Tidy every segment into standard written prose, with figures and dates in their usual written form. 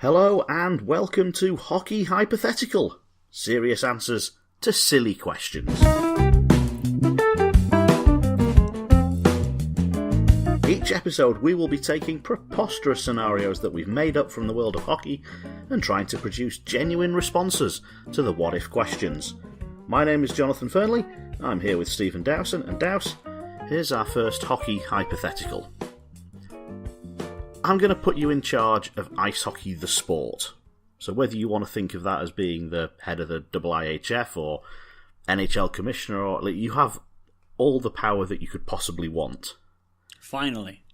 Hello and welcome to Hockey Hypothetical, serious answers to silly questions. Each episode we will be taking preposterous scenarios that we've made up from the world of hockey and trying to produce genuine responses to the what-if questions. My name is Jonathan Fernley, I'm here with Stephen Dowson, and Douse, here's our first Hockey Hypothetical. I'm going to put you in charge of ice hockey the sport. So whether you want to think of that as being the head of the IIHF or NHL commissioner, or you have all the power that you could possibly want. Finally.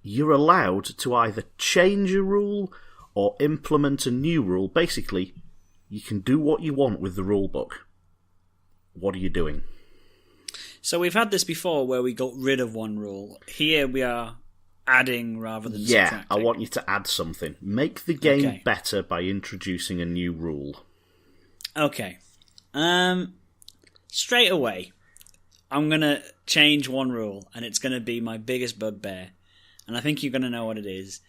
You're allowed to either change a rule or implement a new rule. Basically, you can do what you want with the rule book. What are you doing? So we've had this before where we got rid of one rule. Here we are adding rather than subtracting. I want you to add something. Make the game better by introducing a new rule. Okay. Straight away, I'm going to change one rule, and it's going to be my biggest bugbear. And I think you're going to know what it is.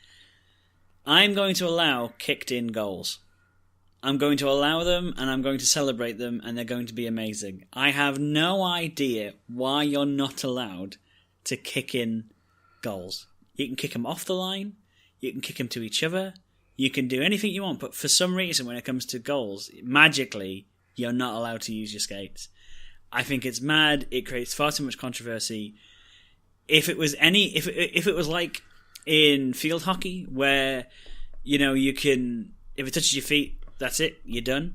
I'm going to allow kicked-in goals. I'm going to allow them, and I'm going to celebrate them, and they're going to be amazing. I have no idea why you're not allowed to kick in goals. You can kick them off the line, you can kick them to each other, you can do anything you want, but for some reason when it comes to goals, magically, you're not allowed to use your skates. I think it's mad, it creates far too much controversy. If it was if it was like in field hockey, where, you can, if it touches your feet, that's it, you're done,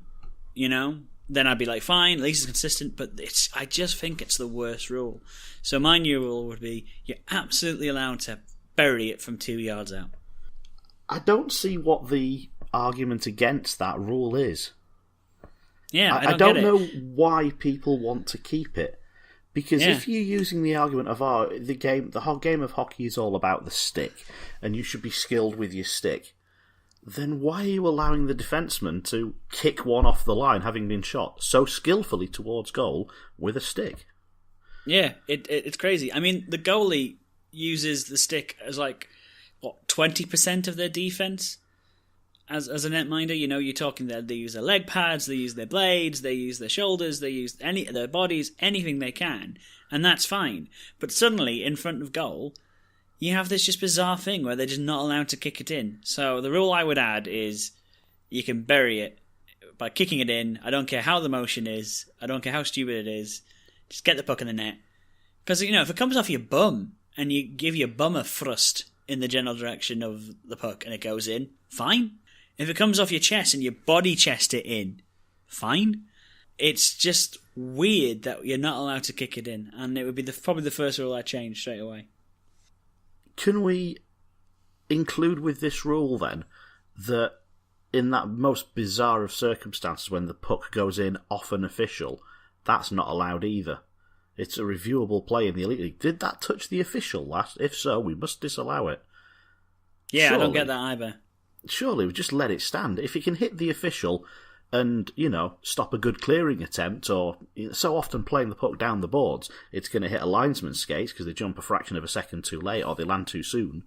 then I'd be like, fine, at least it's consistent, but I just think it's the worst rule. So my new rule would be, you're absolutely allowed to bury it from 2 yards out. I don't see what the argument against that rule is. Yeah, I don't know why people want to keep it. Because if you're using the argument of the whole game of hockey is all about the stick, and you should be skilled with your stick, then why are you allowing the defenseman to kick one off the line, having been shot so skillfully towards goal with a stick? Yeah, it's crazy. I mean, the goalie uses the stick as 20% of their defense as a netminder. You're talking that they use their leg pads, they use their blades, they use their shoulders, they use their bodies, anything they can, and that's fine. But suddenly, in front of goal, you have this just bizarre thing where they're just not allowed to kick it in. So the rule I would add is you can bury it by kicking it in. I don't care how the motion is. I don't care how stupid it is. Just get the puck in the net. Because, if it comes off your bum and you give your bum a thrust in the general direction of the puck and it goes in, fine. If it comes off your chest and you body chest it in, fine. It's just weird that you're not allowed to kick it in. And it would be probably the first rule I'd change straight away. Can we include with this rule, then, that in that most bizarre of circumstances when the puck goes in off an official, that's not allowed either? It's a reviewable play in the Elite League. Did that touch the official last? If so, we must disallow it. Yeah, surely, I don't get that either. Surely, we just let it stand. If it can hit the official and, stop a good clearing attempt, or so often playing the puck down the boards, it's going to hit a linesman's skates because they jump a fraction of a second too late or they land too soon.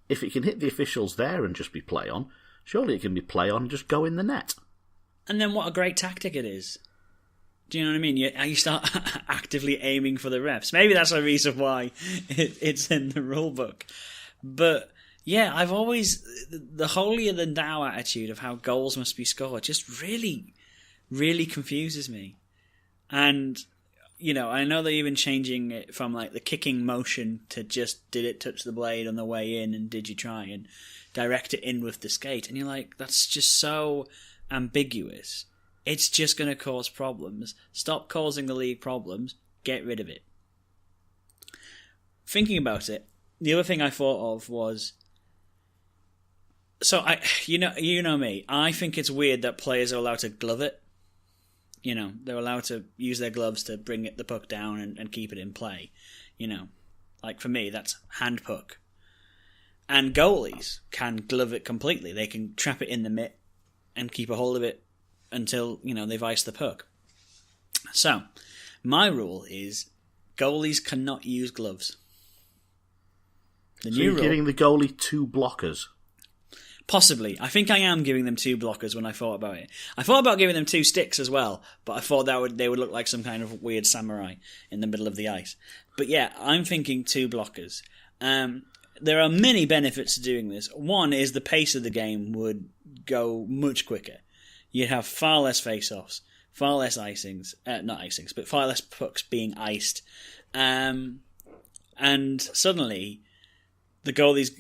If it can hit the officials there and just be play on, surely it can be play on and just go in the net. And then what a great tactic it is. Do you know what I mean? You start actively aiming for the refs. Maybe that's a reason why it's in the rule book. But yeah, I've always, the holier-than-thou attitude of how goals must be scored just really, really confuses me. And, I know they're even changing it from the kicking motion to just, did it touch the blade on the way in and did you try and direct it in with the skate? And you're like, that's just so ambiguous. It's just going to cause problems. Stop causing the league problems. Get rid of it. Thinking about it, the other thing I thought of was, so you know me. I think it's weird that players are allowed to glove it. They're allowed to use their gloves to bring the puck down and keep it in play. For me, that's hand puck. And goalies can glove it completely. They can trap it in the mitt and keep a hold of it until, they've iced the puck. So, my rule is goalies cannot use gloves. So you're giving the goalie two blockers? Possibly. I think I am giving them 2 blockers when I thought about it. I thought about giving them 2 sticks as well, but I thought they would look like some kind of weird samurai in the middle of the ice. But yeah, I'm thinking 2 blockers. There are many benefits to doing this. One is the pace of the game would go much quicker. You'd have far less face-offs, far less icings, not icings, but far less pucks being iced. And suddenly, the goalies,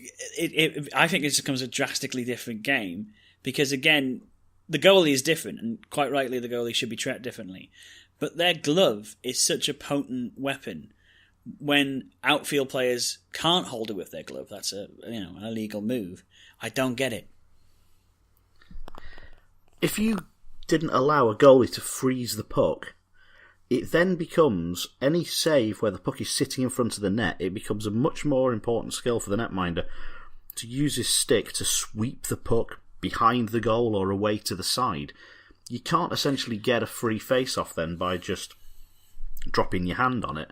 I think it becomes a drastically different game because, again, the goalie is different, and quite rightly, the goalie should be treated differently. But their glove is such a potent weapon. When outfield players can't hold it with their glove, that's an illegal move. I don't get it. If you didn't allow a goalie to freeze the puck, it then becomes any save where the puck is sitting in front of the net. It becomes a much more important skill for the netminder to use his stick to sweep the puck behind the goal or away to the side. You can't essentially get a free face-off then by just dropping your hand on it.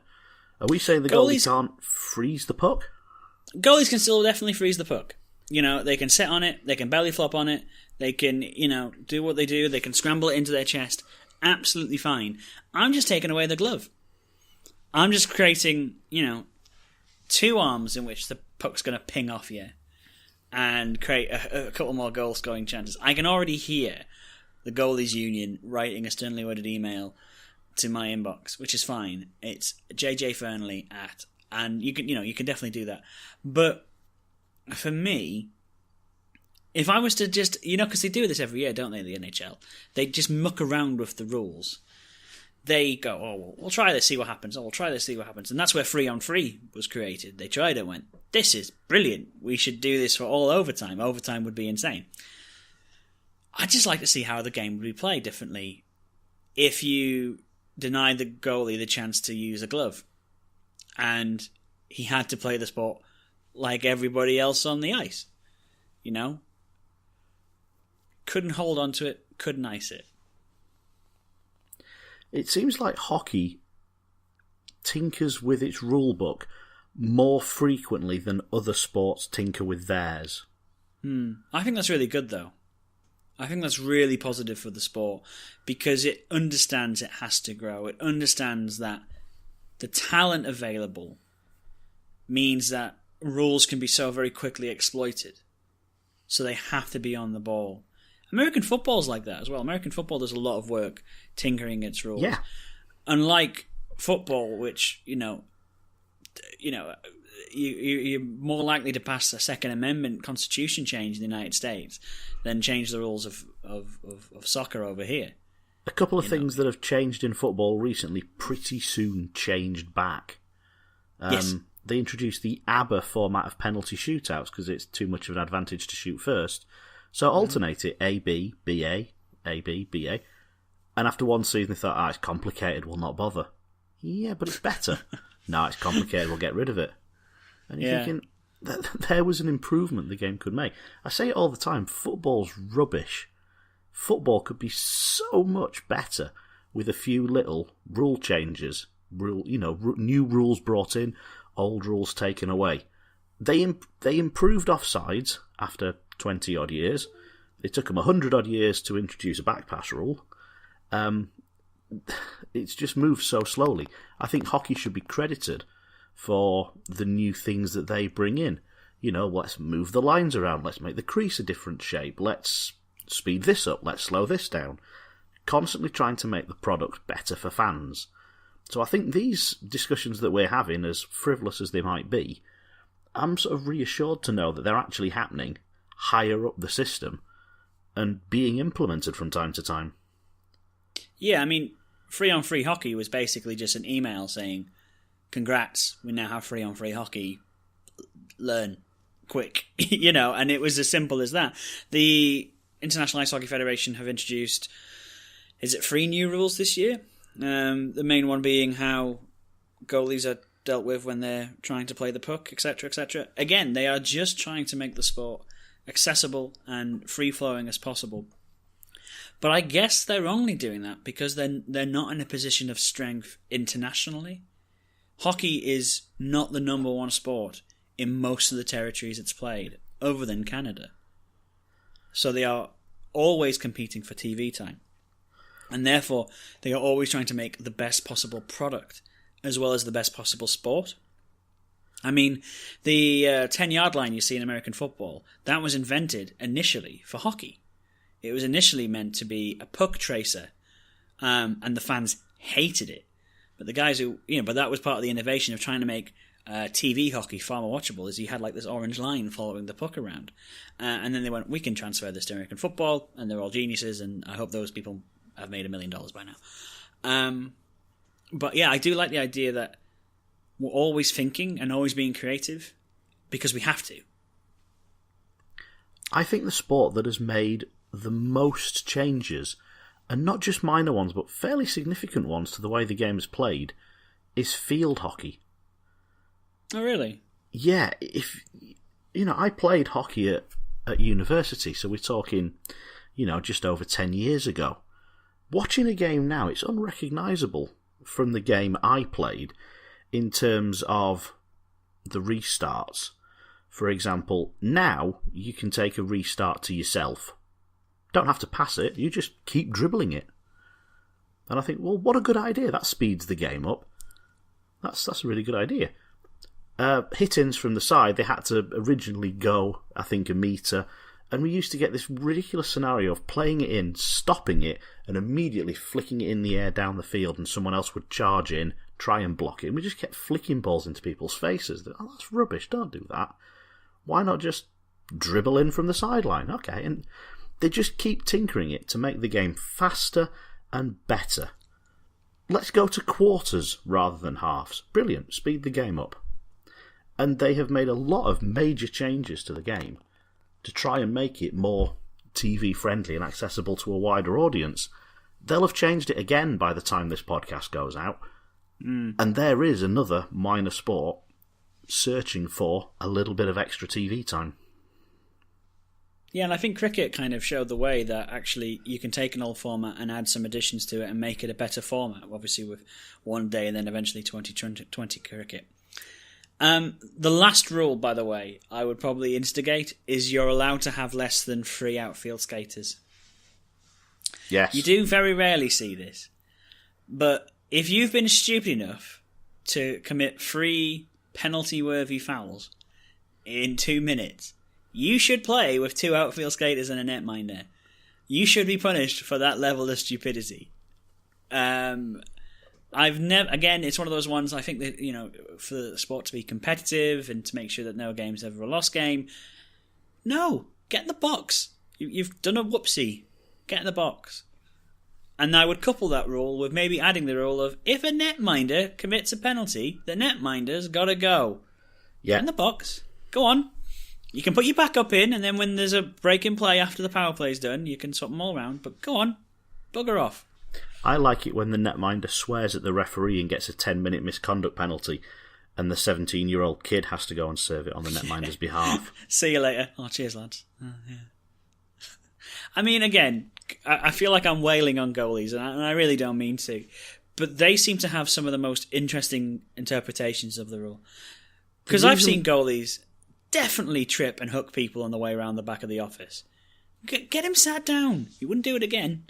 Are we saying the goalie can't freeze the puck? Goalies can still definitely freeze the puck. They can sit on it, they can belly flop on it, they can, do what they do, they can scramble it into their chest. Absolutely fine. I'm just taking away the glove. I'm just creating, 2 arms in which the puck's going to ping off you and create a couple more goal-scoring chances. I can already hear the goalies union writing a sternly worded email to my inbox, which is fine. It's jjfernley @ and you can definitely do that. But for me, if I was to just, because they do this every year, don't they, the NHL? They just muck around with the rules. They go, well, we'll try this, see what happens. We'll try this, see what happens. And that's where 3-on-3 was created. They tried it and went, this is brilliant. We should do this for all overtime. Overtime would be insane. I'd just like to see how the game would be played differently if you denied the goalie the chance to use a glove. And he had to play the sport like everybody else on the ice. Couldn't hold on to it, couldn't ice it. It seems like hockey tinkers with its rule book more frequently than other sports tinker with theirs. I think that's really good, though. I think that's really positive for the sport because it understands it has to grow. It understands that the talent available means that rules can be so very quickly exploited. So they have to be on the ball. American football's like that as well. American football does a lot of work tinkering its rules. Yeah. Unlike football, which, you're more likely to pass a Second Amendment Constitution change in the United States than change the rules of soccer over here. A couple of things that have changed in football recently pretty soon changed back. Yes. They introduced the ABBA format of penalty shootouts because it's too much of an advantage to shoot first. So alternate it, A, B, B, A, B, B, A. And after one season they thought, it's complicated, we'll not bother. Yeah, but it's better. No, it's complicated, we'll get rid of it. And you're thinking, there was an improvement the game could make. I say it all the time, football's rubbish. Football could be so much better with a few little rule changes. New rules brought in, old rules taken away. They improved offsides after 20-odd years. It took them 100-odd years to introduce a back-pass rule. It's just moved so slowly. I think hockey should be credited for the new things that they bring in. Let's move the lines around, let's make the crease a different shape, let's speed this up, let's slow this down. Constantly trying to make the product better for fans. So I think these discussions that we're having, as frivolous as they might be, I'm sort of reassured to know that they're actually happening higher up the system and being implemented from time to time. Yeah, 3-on-3 hockey was basically just an email saying, congrats, we now have 3-on-3 hockey, learn quick, and it was as simple as that. The International Ice Hockey Federation have introduced, is it 3 new rules this year? The main one being how goalies are dealt with when they're trying to play the puck, etc., etc. Again, they are just trying to make the sport accessible and free-flowing as possible. But I guess they're only doing that because they're not in a position of strength internationally. Hockey is not the number one sport in most of the territories it's played, other than Canada. So they are always competing for TV time. And therefore, they are always trying to make the best possible product, as well as the best possible sport. I mean, the 10-yard line you see in American football, that was invented initially for hockey. It was initially meant to be a puck tracer, and the fans hated it. But the guys who, but that was part of the innovation of trying to make TV hockey far more watchable, is you had like this orange line following the puck around. And then they went, we can transfer this to American football, and they're all geniuses, and I hope those people have made $1 million by now. But yeah, I do like the idea that we're always thinking and always being creative because we have to. I think the sport that has made the most changes, and not just minor ones, but fairly significant ones to the way the game is played, is field hockey. Oh, really? Yeah, I played hockey at university, so we're talking, just over 10 years ago. Watching a game now, it's unrecognisable from the game I played in terms of the restarts. For example, now you can take a restart to yourself. Don't have to pass it, you just keep dribbling it. And I think, well, what a good idea. That speeds the game up. That's a really good idea. Hit-ins from the side, they had to originally go, I think, 1 metre, and we used to get this ridiculous scenario of playing it in, stopping it, and immediately flicking it in the air down the field, and someone else would charge in, try and block it, and we just kept flicking balls into people's faces. Oh, that's rubbish, don't do that. Why not just dribble in from the sideline? Okay, and they just keep tinkering it to make the game faster and better. Let's go to quarters rather than halves. Brilliant, speed the game up. And they have made a lot of major changes to the game to try and make it more TV friendly and accessible to a wider audience. They'll have changed it again by the time this podcast goes out. And there is another minor sport searching for a little bit of extra TV time. Yeah, and I think cricket kind of showed the way that actually you can take an old format and add some additions to it and make it a better format, obviously with one day and then eventually 2020 cricket. The last rule, by the way, I would probably instigate is you're allowed to have less than 3 outfield skaters. Yes. You do very rarely see this. But if you've been stupid enough to commit 3 penalty-worthy fouls in 2 minutes, you should play with 2 outfield skaters and a netminder. You should be punished for that level of stupidity. Again, it's one of those ones, I think that, for the sport to be competitive and to make sure that no game's ever a lost game. No, get in the box. You've done a whoopsie. Get in the box. And I would couple that rule with maybe adding the rule of if a netminder commits a penalty, the netminder's got to go. Yeah. Get in the box. Go on. You can put your backup in, and then when there's a break in play after the power play's done, you can swap them all around. But go on. Bugger off. I like it when the netminder swears at the referee and gets a 10-minute misconduct penalty, and the 17-year-old kid has to go and serve it on the netminder's behalf. See you later. Oh, cheers, lads. Yeah. I mean, again, I feel like I'm wailing on goalies, and I really don't mean to. But they seem to have some of the most interesting interpretations of the rule. Because I've seen goalies definitely trip and hook people on the way around the back of the office. Get him sat down. You wouldn't do it again.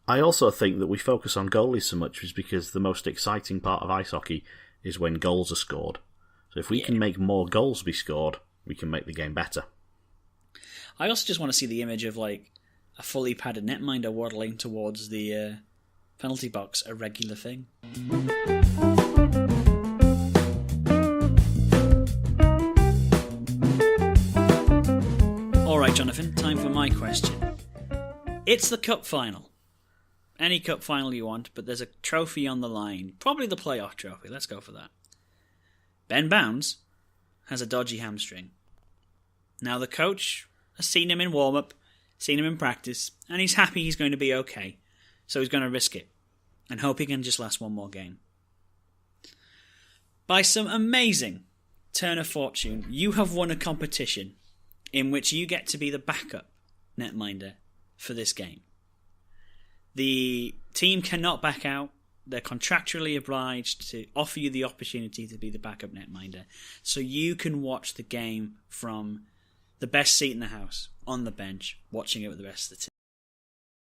I also think that we focus on goalies so much is because the most exciting part of ice hockey is when goals are scored. So if we can make more goals be scored, we can make the game better. I also just want to see the image of like a fully padded netminder waddling towards the penalty box, a regular thing. Alright, Jonathan, time for my question. It's the cup final. Any cup final you want, but there's a trophy on the line. Probably the playoff trophy. Let's go for that. Ben Bounds has a dodgy hamstring. Now the coach has seen him in warm-up, seen him in practice, and he's happy he's going to be okay. So he's going to risk it and hope he can just last one more game. By some amazing turn of fortune, you have won a competition in which you get to be the backup netminder for this game. The team cannot back out. They're contractually obliged to offer you the opportunity to be the backup netminder, so you can watch the game from the best seat in the house. on the bench watching it with the rest of the team.